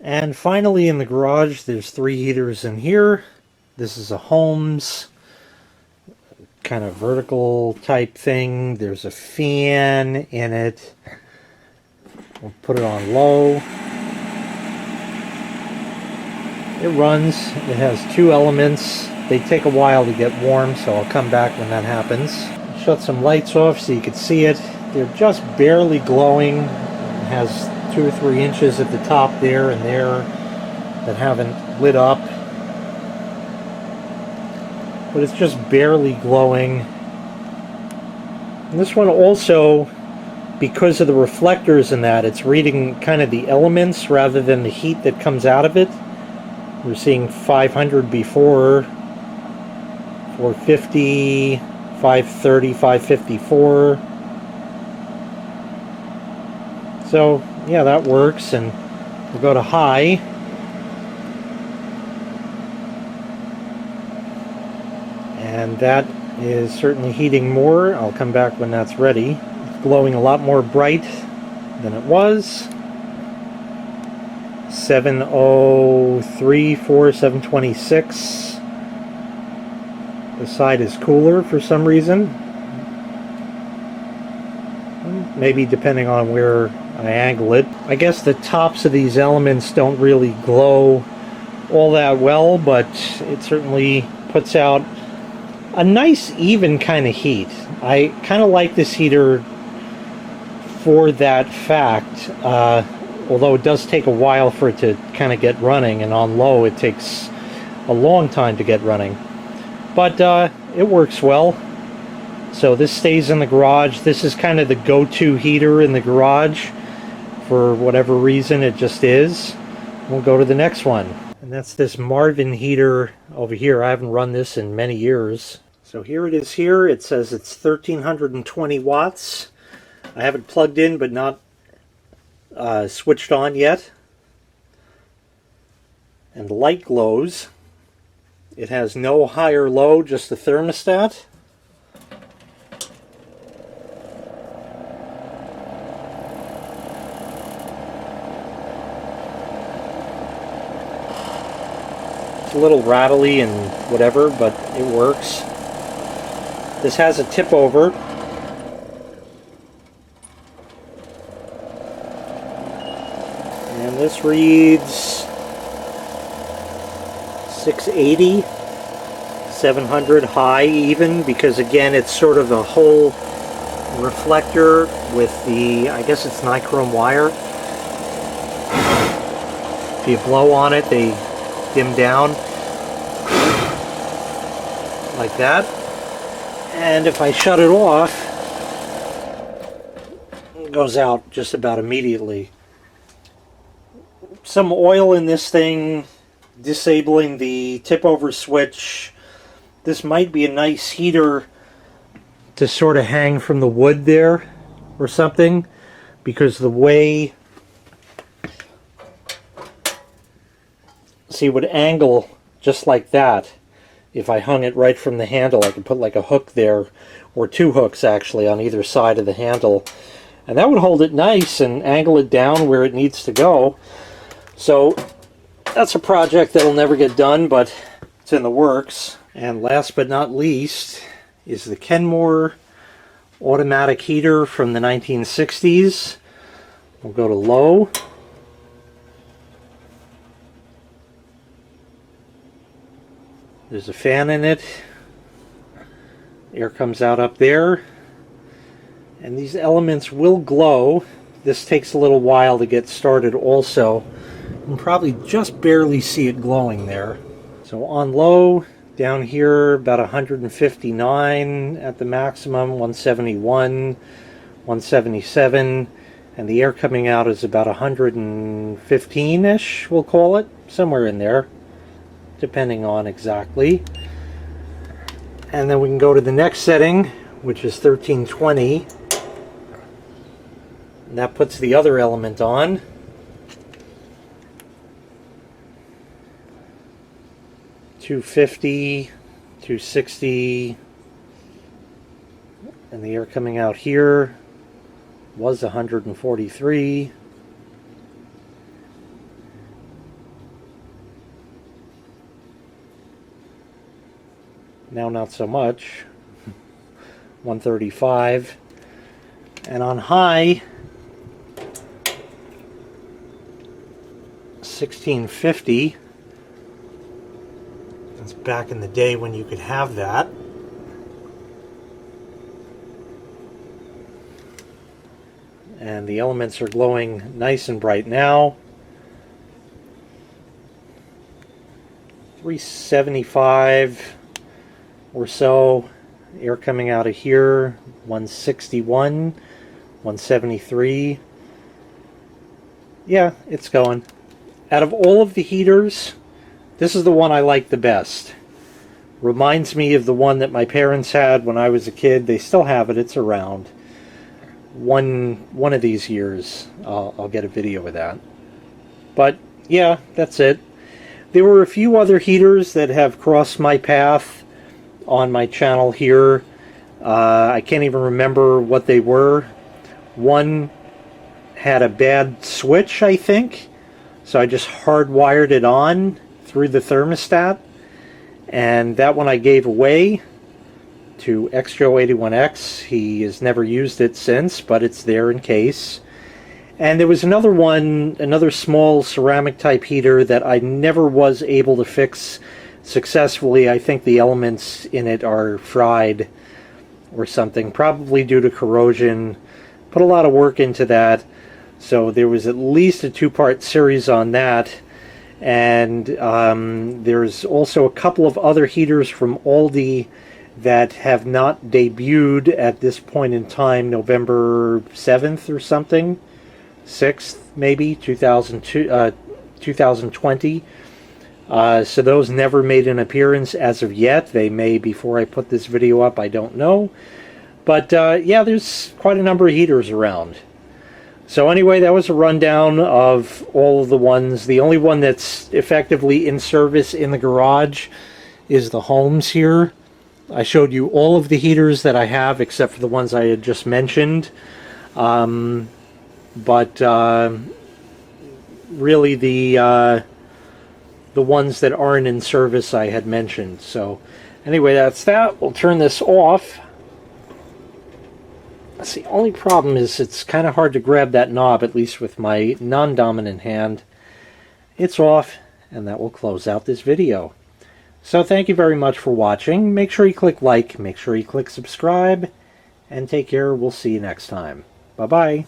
And finally in the garage, there's 3 heaters in here. This is a Holmes kind of vertical type thing. There's a fan in it. We'll put it on low. It runs. It has 2 elements. They take a while to get warm, so I'll come back when that happens. Shut some lights off so you can see it. They're just barely glowing. It has 2 or 3 inches at the top there and there that haven't lit up. But it's just barely glowing. And this one also, because of the reflectors in that, it's reading kind of the elements rather than the heat that comes out of it. We're seeing 500 before, 450, 530, 554. So yeah, that works. And we'll go to high. And that is certainly heating more. I'll come back when that's ready. It's glowing a lot more bright than it was. 703, 726. The side is cooler for some reason. Maybe depending on where I angle it. I guess the tops of these elements don't really glow all that well, but it certainly puts out a nice even kind of heat. I kind of like this heater for that fact, although it does take a while for it to kind of get running, and on low it takes a long time to get running. But it works well. So this stays in the garage. This is kind of the go-to heater in the garage. For whatever reason, it just is. We'll go to the next one. And that's this Marvin heater over here. I haven't run this in many years. So here it is here. It says it's 1320 watts. I have it plugged in but not switched on yet. And the light glows. It has no high or low, just the thermostat. It's a little rattly and whatever, but it works. This has a tip over. And this reads 680, 700 high even, because again it's sort of a whole reflector with the, I guess it's nichrome wire. If you blow on it, they dim down like that. And if I shut it off, it goes out just about immediately. Some oil in this thing, disabling the tip over switch. This might be a nice heater to sort of hang from the wood there or something, because the way, see, it would angle just like that. If I hung it right from the handle, I could put like a hook there, or 2 hooks actually on either side of the handle, and that would hold it nice and angle it down where it needs to go. So that's a project that'll never get done, but it's in the works. And last but not least is the Kenmore automatic heater from the 1960s. We'll go to low. There's a fan in it. Air comes out up there. And these elements will glow. This takes a little while to get started also. You can probably just barely see it glowing there. So on low, down here about 159 at the maximum, 171, 177, and the air coming out is about 115-ish, we'll call it, somewhere in there, depending on exactly. And then we can go to the next setting, which is 1320, and that puts the other element on. $250, $260, and the air coming out here was 143. Now not so much. 135. And on high, 1650. That's back in the day when you could have that. And the elements are glowing nice and bright now. 375 or so. Air coming out of here. 161, 173. Yeah, it's going. Out of all of the heaters, this is the one I like the best. Reminds me of the one that my parents had when I was a kid. They still have it. It's around. One of these years, I'll get a video of that. But yeah, that's it. There were a few other heaters that have crossed my path on my channel here. I can't even remember what they were. One had a bad switch, I think, so I just hardwired it on through the thermostat, and that one I gave away to XJoe81X. He has never used it since, but it's there in case. And there was another one, another small ceramic type heater that I never was able to fix successfully. I think the elements in it are fried or something, probably due to corrosion. Put a lot of work into that, so there was at least a two-part series on that. And there's also a couple of other heaters from Aldi that have not debuted at this point in time, November 7th or something, 6th maybe, 2020. So those never made an appearance as of yet. They may before I put this video up, I don't know. But yeah, there's quite a number of heaters around. So anyway, that was a rundown of all of the ones. The only one that's effectively in service in the garage is the Holmes here. I showed you all of the heaters that I have except for the ones I had just mentioned. But really the ones that aren't in service I had mentioned. So anyway, that's that. We'll turn this off. That's the only problem is it's kind of hard to grab that knob, at least with my non-dominant hand. It's off, and that will close out this video. So thank you very much for watching. Make sure you click like, make sure you click subscribe, and take care. We'll see you next time. Bye-bye.